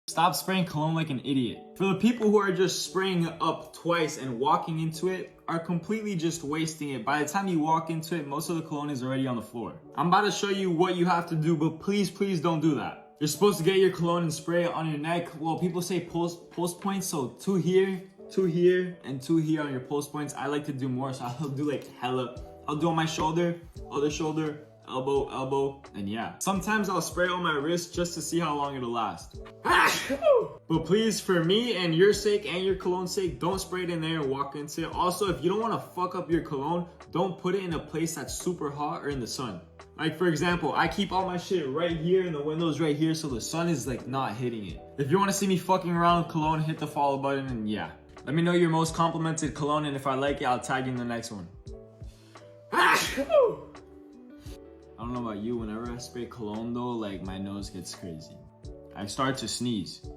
Stop spraying cologne like an idiot. For the people who are just spraying up twice and walking into it, are completely just wasting it. By the time you walk into it, most of the cologne is already on the floor. I'm about to show you what you have to do, but please don't do that. You're supposed to get your cologne and spray it on your neck. Well, people say pulse points, so two here, and two here on your pulse points. I like to do more, so I'll do like hella. I'll do on my shoulder, other shoulder, elbow, and yeah. Sometimes I'll spray on my wrist just to see how long it'll last. But please, for me and your sake and your cologne's sake, don't spray it in there and walk into it. Also, if you don't want to fuck up your cologne, don't put it in a place that's super hot or in the sun. Like for example, I keep all my shit right here and the windows right here so the sun is like not hitting it. If you want to see me fucking around with cologne, hit the follow button and yeah. Let me know your most complimented cologne, and if I like it, I'll tag you in the next one. I don't know about you, whenever I spray cologne though, like my nose gets crazy. I start to sneeze.